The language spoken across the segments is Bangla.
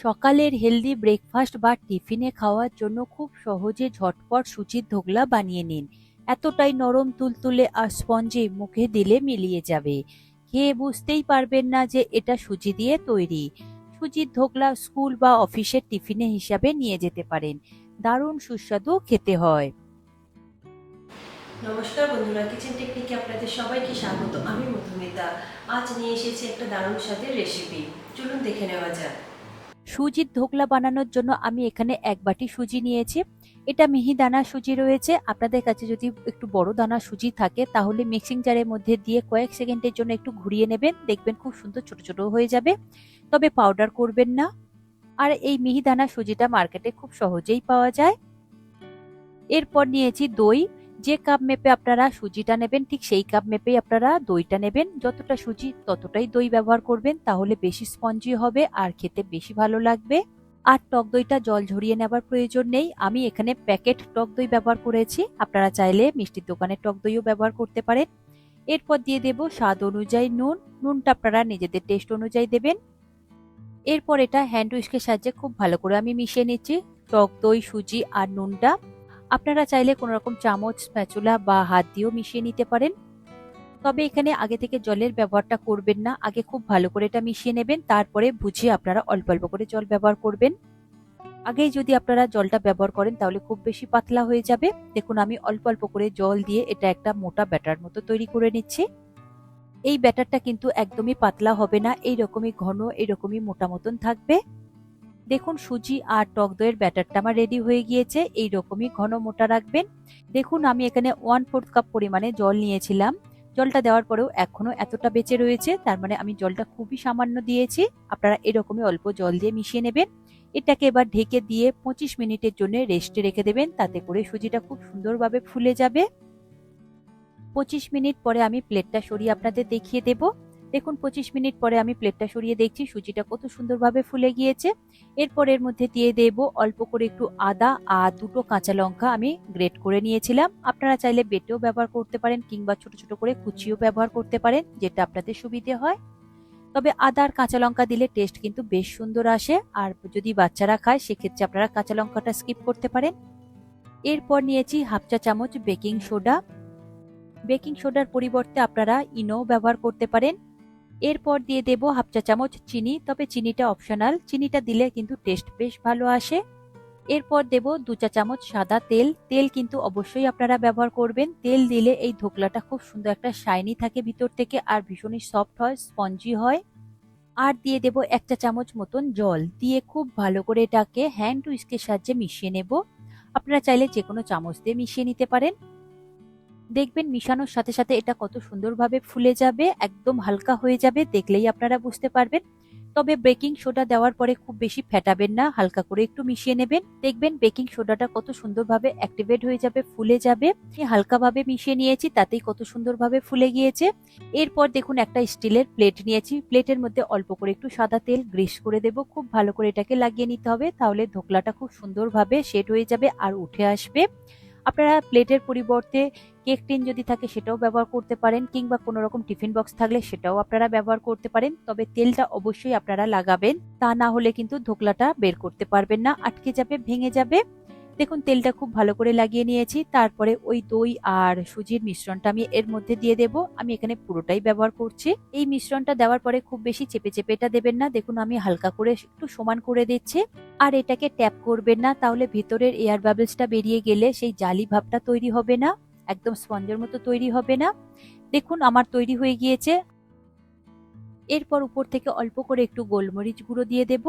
সকালের হেলদি ব্রেকফাস্ট বা টিফিনে খাওয়ার জন্য খুব সহজে ঝটপট সুজির ধোকলা বানিয়ে নিন। এতটাই নরম তুলতুলে আর স্পঞ্জি, মুখে দিলে মিলিয়ে যাবে। খেয়ে বুঝতেই পারবেন না যে এটা সুজি দিয়ে তৈরি। সুজির ধোকলা স্কুল বা অফিসের টিফিনে হিসাবে নিয়ে যেতে পারেন। দারুণ সুস্বাদু খেতে হয়। নমস্কার বন্ধুরা, কিচেন টেকনিকে আপনাদের সবাইকে স্বাগত। আমি মধুমিতা। আজ নিয়ে এসেছি একটা দারুণ স্বাদের রেসিপি। চলুন দেখে নেওয়া যাক। সুজির ধোকলা বানানোর জন্য আমি এখানে 1 বাটি সুজি নিয়েছি। এটা মিহি দানা সুজি রয়েছে। আপনাদের কাছে যদি একটু বড় দানা সুজি থাকে তাহলে মিক্সিং জারের মধ্যে দিয়ে কয়েক সেকেন্ডের জন্য একটু ঘুরিয়ে নেবেন, দেখবেন খুব সুন্দর ছোট ছোট হয়ে যাবে। তবে পাউডার করবেন না। আর এই মিহি দানা সুজিটা মার্কেটে খুব সহজেই পাওয়া যায়। এরপর নিয়েছি দই। যে কাপ মেপে আপনারা সুজিটা নেবেন ঠিক সেই কাপ মেপেই আপনারা দইটা নেবেন। যতটা সুজি ততটাই দই ব্যবহার করবেন, তাহলে বেশি স্পঞ্জি হবে আর খেতে বেশি ভালো লাগবে। আর টক দইটা জল ঝরিয়ে নেবার প্রয়োজন নেই। আমি এখানে প্যাকেট টক দই ব্যবহার করেছি, আপনারা চাইলে মিষ্টির দোকানের টক দইও ব্যবহার করতে পারেন। এরপর দিয়ে দেব স্বাদ অনুযায়ী নুন। নুনটা আপনারা নিজেদের টেস্ট অনুযায়ী দেবেন। এরপর এটা হ্যান্ড উইস্কের সাহায্যে খুব ভালো করে আমি মিশিয়ে নিচ্ছি টক দই, সুজি আর নুনটা। আপনারা চাইলে কোনো রকম চামচ, স্প্যাচুলা বা হাত দিয়েও মিশিয়ে নিতে পারেন। তবে এখানে আগে থেকে জলের ব্যবহারটা করবেন না। আগে খুব ভালো করে এটা মিশিয়ে নেবেন, তারপরে বুঝিয়ে আপনারা অল্প অল্প করে জল ব্যবহার করবেন। আগেই যদি আপনারা জলটা ব্যবহার করেন তাহলে খুব বেশি পাতলা হয়ে যাবে। দেখুন আমি অল্প অল্প করে জল দিয়ে এটা একটা মোটা ব্যাটার মতো তৈরি করে নিচ্ছি। এই ব্যাটারটা কিন্তু একদমই পাতলা হবে না, এইরকমই ঘন, এইরকমই মোটা মতন থাকবে। দেখুন সুজি আর টক দইয়ের ব্যাটারটা আমার রেডি হয়ে গিয়েছে। এইরকমই ঘন মোটা রাখবেন। দেখুন আমি এখানে 1/4 কাপ পরিমাণে জল নিয়েছিলাম। জলটা দেওয়ার পরেও এখনো এতটা বেঁচে রয়েছে, তার মানে আমি জলটা খুবই সামান্য দিয়েছি। আপনারা এরকমই অল্প জল দিয়ে মিশিয়ে নেবেন। এটাকে এবার ঢেকে দিয়ে 25 মিনিটের জন্য রেস্টে রেখে দেবেন, তাতে করে সুজিটা খুব সুন্দরভাবে ফুলে যাবে। 25 মিনিট পরে আমি প্লেটটা সরিয়ে আপনাদের দেখিয়ে দেব। দেখুন 25 মিনিট পরে আমি প্লেটটা সরিয়ে দেখছি সুজিটা কত সুন্দরভাবে ফুলে গিয়েছে। এরপর এর মধ্যে দিয়ে দেব অল্প করে একটু আদা আর 2টো কাঁচা লঙ্কা আমি গ্রেট করে নিয়েছিলাম। আপনারা চাইলে বেটেও ব্যবহার করতে পারেন কিংবা ছোট ছোট করে কুচিও ব্যবহার করতে পারেন, যেটা আপনাদের সুবিধে হয়। তবে আদা আর কাঁচা লঙ্কা দিলে টেস্ট কিন্তু বেশ সুন্দর আসে। আর যদি বাচ্চারা খায় সেক্ষেত্রে আপনারা কাঁচা লঙ্কাটা স্কিপ করতে পারেন। এরপর নিয়েছি হাফ চা চামচ বেকিং সোডা। বেকিং সোডার পরিবর্তে আপনারা ইনো ব্যবহার করতে পারেন। এরপর দিয়ে দেব হাফ চা চামচ চিনি, তবে চিনিটা অপশনাল, চিনিটা দিলে কিন্তু টেস্ট বেশ ভালো আসে। এরপর দেব 2 চা চামচ সাদা তেল। তেল কিন্তু অবশ্যই আপনারা ব্যবহার করবেন। তেল দিলে এই ধোকলাটা খুব সুন্দর একটা শাইনি থাকে ভিতর থেকে আর ভীষণই সফট হয়, স্পঞ্জি হয়। আর দিয়ে দেব 1 চা চামচ মতন জল, দিয়ে খুব ভালো করে এটাকে হ্যান্ড উইস্কের সাহায্যে মিশিয়ে নেব। আপনারা চাইলে যে কোনো চামচ দিয়ে মিশিয়ে নিতে পারেন। দেখবেন মিশানোর সাথে সাথে এটা কত সুন্দরভাবে ফুলে যাবে, একদম হালকা হয়ে যাবে, দেখলেই আপনারা বুঝতে পারবেন। তবে বেকিং সোডা দেওয়ার পরে খুব বেশি ফেটাবেন না, হালকা করে একটু মিশিয়ে নেবেন। দেখবেন বেকিং সোডাটা কত সুন্দরভাবে অ্যাক্টিভেট হয়ে যাবে, ফুলে যাবে। হালকাভাবে মিশিয়ে নিয়েছি, তাতেই কত সুন্দরভাবে ফুলে গিয়েছে। এরপর দেখুন একটা স্টিলের প্লেট নিয়েছি। প্লেটের মধ্যে অল্প করে একটু সাদা তেল গ্রিস করে দেব। খুব ভালো করে এটাকে লাগিয়ে নিতে হবে, তাহলে ধোকলাটা খুব সুন্দরভাবে সেট হয়ে যাবে আর উঠে আসবে। আপনারা প্লেটের পরিবর্তে কেক টিন যদি থাকে সেটাও ব্যবহার করতে পারেন, কিংবা কোনো রকম টিফিন বক্স থাকলে সেটাও আপনারা ব্যবহার করতে পারেন। তবে তেলটা অবশ্যই আপনারা লাগাবেন, তা না হলে কিন্তু ধোকলাটা বের করতে পারবেন না, আটকে যাবে, ভেঙে যাবে। দেখুন তেলটা খুব ভালো করে লাগিয়ে নিয়েছি। তারপরে ওই দই আর সুজির মিশ্রণটা আমি এর মধ্যে দিয়ে দেব। আমি এখানে পুরোটাই ব্যবহার করছি। এই মিশ্রণটা দেওয়ার পরে খুব বেশি চেপে চেপে এটা দেবেন না। দেখুন আমি হালকা করে একটু সমান করে দিচ্ছি। আর এটাকে ট্যাপ করবেন না, তাহলে ভেতরের এয়ার বাবলসটা বেরিয়ে গেলে সেই জালি ভাবটা তৈরি হবে না, একদম স্পঞ্জের মতো তৈরি হবে না। দেখুন আমার তৈরি হয়ে গিয়েছে। এরপর উপর থেকে অল্প করে একটু গোলমরিচ গুঁড়ো দিয়ে দেব।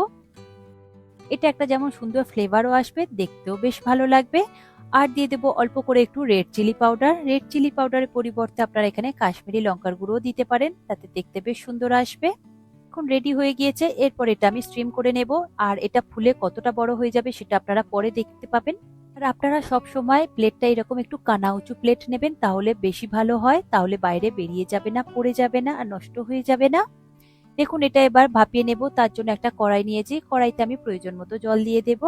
এটা একটা যেমন সুন্দর ফ্লেভারও আসবে, দেখতেও বেশ ভালো লাগবে। আর দিয়ে দেব অল্প করে একটু red chilli powder. Red chilli পাউডারের পরিবর্তে আপনারা এখানে কাশ্মীরি লঙ্কার গুঁড়ো দিতে পারেন, তাতে দেখতে বেশ সুন্দর আসবে। এখন রেডি হয়ে গিয়েছে। এরপর এটা আমি স্ট্রিম করে নেব। আর এটা ফুলে কতটা বড় হয়ে যাবে সেটা আপনারা পরে দেখতে পাবেন। আর আপনারা সব সময় প্লেটটা এরকম একটু কানা উঁচু প্লেট নেবেন, তাহলে বেশি ভালো হয়, তাহলে বাইরে বেরিয়ে যাবে না, পড়ে যাবে না আর নষ্ট হয়ে যাবে না। দেখুন এটা এবার ভাপিয়ে নেব। তার জন্য একটা কড়াই নিয়েছি, কড়াইতে আমি প্রয়োজন মতো জল দিয়ে দেব।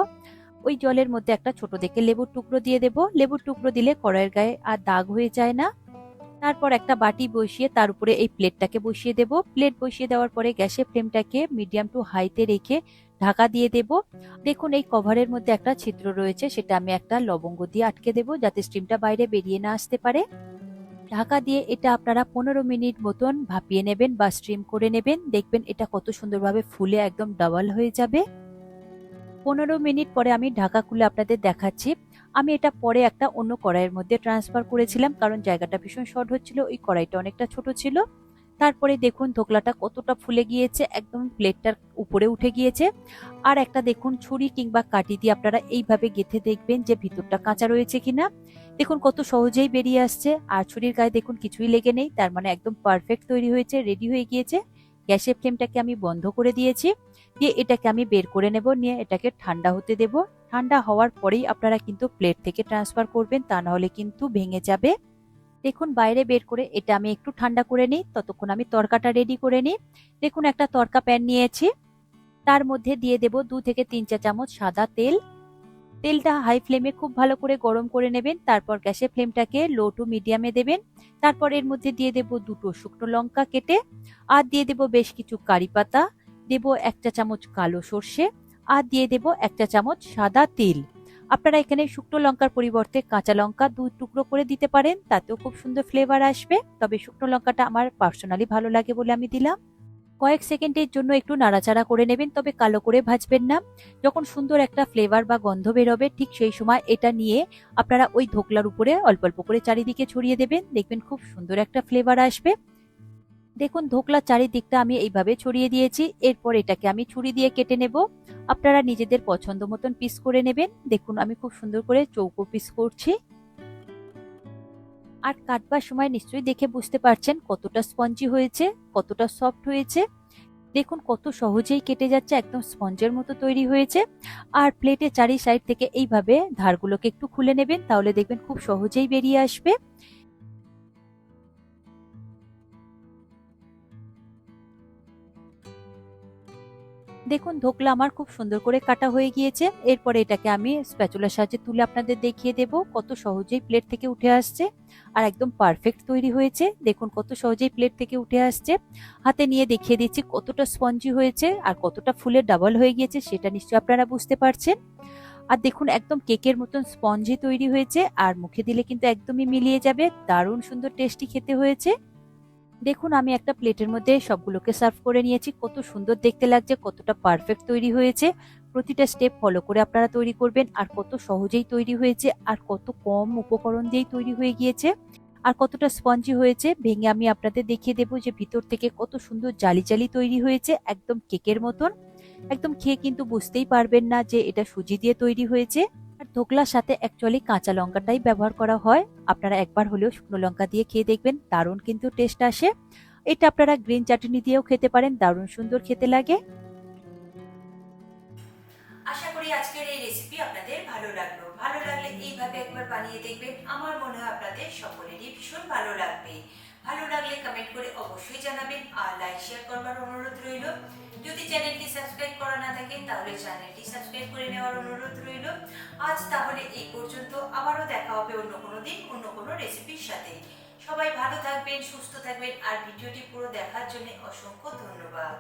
ওই জলের মধ্যে একটা ছোট দেখে লেবুর টুকরো দিয়ে দেব। লেবুর টুকরো দিলে কড়াইয়ের গায়ে আর দাগ হয়ে যায় না। তারপর একটা বাটি বসিয়ে তার উপরে এই প্লেটটাকে বসিয়ে দেব। প্লেট বসিয়ে দেওয়ার পরে গ্যাসের ফ্লেমটাকে মিডিয়াম টু হাইতে রেখে ঢাকা দিয়ে দেব। দেখুন এই কভারের মধ্যে একটা ছিদ্র রয়েছে, সেটা আমি একটা লবঙ্গ দিয়ে আটকে দেব যাতে স্টিমটা বাইরে বেরিয়ে না আসতে পারে। ঢাকা দিয়ে এটা আপনারা 15 মিনিট মতন ভাপিয়ে নেবেন বা স্টিম করে নেবেন। দেখবেন এটা কত সুন্দরভাবে ফুলে একদম ডাবল হয়ে যাবে। 15 মিনিট পরে আমি ঢাকা খুলে আপনাদের দেখাচ্ছি। আমি এটা পরে একটা অন্য কড়াইয়ের মধ্যে ট্রান্সফার করেছিলাম, কারণ জায়গাটা ভীষণ শর্ট হচ্ছিল, ওই কড়াইটা অনেকটা ছোট ছিল। তারপরে দেখুন ধোকলাটা কতটা ফুলে গিয়েছে, একদম প্লেটটার উপরে উঠে গিয়েছে। আর একটা দেখুন ছুরি কিংবা কাঠি দিয়ে আপনারা এইভাবে গেঁথে দেখবেন যে ভিতরটা কাঁচা রয়েছে কিনা। দেখুন কত সহজেই বেরিয়ে আসছে, আর ছুরির গায়ে দেখুন কিছুই লেগে নেই, তার মানে একদম পারফেক্ট তৈরি হয়েছে, রেডি হয়ে গিয়েছে। গ্যাসের ফ্লেমটাকে আমি বন্ধ করে দিয়েছি, দিয়ে এটাকে আমি বের করে নেব, নিয়ে এটাকে ঠান্ডা হতে দেব। ঠান্ডা হওয়ার পরেই আপনারা কিন্তু প্লেট থেকে ট্রান্সফার করবেন, তা নাহলে কিন্তু ভেঙে যাবে। দেখুন বাইরে বের করে এটা আমি একটু ঠান্ডা করে নিই, ততক্ষণ আমি তরকাটা রেডি করে নিই। দেখুন একটা তরকা প্যান নিয়েছি, তার মধ্যে দিয়ে দেব 2 থেকে 3 চা চামচ সাদা তেল। তেলটা হাই ফ্লেমে খুব ভালো করে গরম করে নেবেন, তারপর গ্যাসের ফ্লেমটাকে লো টু মিডিয়ামে দেবেন। তারপর এর মধ্যে দিয়ে দেব 2টো শুকনো লঙ্কা কেটে, আর দিয়ে দেব বেশ কিছু কারি পাতা, দেব 1 চা চামচ কালো সর্ষে, আর দিয়ে দেব 1 চা চামচ সাদা তিল। আপনারা এখানে শুকনো লঙ্কার পরিবর্তে কাঁচা লঙ্কা 2 টুকরো করে দিতে পারেন, তাতেও খুব সুন্দর ফ্লেভার আসবে, তবে শুকনো লঙ্কাটা আমার পার্সোনালি ভালো লাগে বলে আমি দিলাম। কয়েক সেকেন্ডের জন্য একটু নাড়াচাড়া করে নেবেন, তবে কালো করে ভাজবেন না। যখন সুন্দর একটা ফ্লেভার বা গন্ধ বেরোবে ঠিক সেই সময় এটা নিয়ে আপনারা ওই ধোকলার উপরে অল্প অল্প করে চারিদিকে ছড়িয়ে দেবেন, দেখবেন খুব সুন্দর একটা ফ্লেভার আসবে। দেখুন ধোকলার চারিদিকটা আমি এইভাবে ছড়িয়ে দিয়েছি, এরপর এটাকে আমি ছুরি দিয়ে কেটে নেব। আপনারা নিজেদের পছন্দ মতন পিস করে নেবেন। দেখুন আমি খুব সুন্দর করে চৌকো পিস করছি। আর কাটবার সময় নিশ্চয়ই দেখে বুঝতে পারছেন কতটা স্পঞ্জি হয়েছে, কতটা সফট হয়েছে। দেখুন কত সহজেই কেটে যাচ্ছে, একদম স্পঞ্জের মতো তৈরি হয়েছে। আর প্লেটে চারি সাইড থেকে এইভাবে ধারগুলোকে একটু খুলে নেবেন, তাহলে দেখবেন খুব সহজেই বেরিয়ে আসবে। দেখুন ধোকলা আমার খুব সুন্দর করে কাটা হয়ে গিয়েছে। এরপরে এটাকে আমি স্প্যাচুলার সাহায্যে তুলে আপনাদের দেখিয়ে দেব কত সহজেই প্লেট থেকে উঠে আসছে, আর একদম পারফেক্ট তৈরি হয়েছে। দেখুন কত সহজেই প্লেট থেকে উঠে আসছে। হাতে নিয়ে দেখিয়ে দিচ্ছি কতটা স্পঞ্জি হয়েছে আর কতটা ফুলে ডাবল হয়ে গিয়েছে, সেটা নিশ্চয়ই আপনারা বুঝতে পারছেন। আর দেখুন একদম কেকের মতন স্পঞ্জি তৈরি হয়েছে, আর মুখে দিলে কিন্তু একদমই মিলিয়ে যাবে, দারুণ সুন্দর টেস্টি খেতে হয়েছে। দেখুন আমি একটা প্লেটের মধ্যে সবগুলোকে সার্ভ করে নিয়েছি, কত সুন্দর দেখতে লাগছে, কতটা পারফেক্ট তৈরি হয়েছে। প্রতিটা স্টেপ ফলো করে আপনারা তৈরি করবেন, আর কত সহজেই তৈরি হয়েছে, আর কত কম উপকরণ দিয়েই তৈরি হয়ে গিয়েছে, আর কতটা স্পঞ্জি হয়েছে। ভেঙে আমি আপনাদের দেখিয়ে দেবো যে ভিতর থেকে কত সুন্দর জালি জালি তৈরি হয়েছে, একদম কেকের মতন। একদম খেয়ে কিন্তু বুঝতেই পারবেন না যে এটা সুজি দিয়ে তৈরি হয়েছে। আর ধোকলার সাথে অ্যাকচুয়ালি কাঁচা লঙ্কাটাই ব্যবহার করা হয়। আপনারা একবার হলেও শুকনো লঙ্কা দিয়ে খেয়ে দেখবেন, দারুণ কিন্তু টেস্ট আসে। এটা আপনারা গ্রিন চাটনি দিয়েও খেতে পারেন, দারুণ সুন্দর খেতে লাগে। আশা করি আজকের এই রেসিপি আপনাদের ভালো লাগলো। ভালো লাগলে এইভাবে একবার বানিয়ে দেখবেন, আমার মনে হয় আপনাদের সকলেরই ভীষণ ভালো লাগবে। ভালো লাগলে কমেন্ট করে অবশ্যই জানাবেন, আর লাইক শেয়ার করবার অনুরোধ রইল। যদি চ্যানেলটি সাবস্ক্রাইব করা না থাকে তাহলে চ্যানেলটি সাবস্ক্রাইব করে নেওয়ার অনুরোধ রইল। আজ তাহলে এই পর্যন্ত, আবারও দেখা হবে অন্য কোনো দিন অন্য কোনো রেসিপির সাথে। সবাই ভালো থাকবেন, সুস্থ থাকবেন, আর ভিডিওটি পুরো দেখার জন্য অসংখ্য ধন্যবাদ।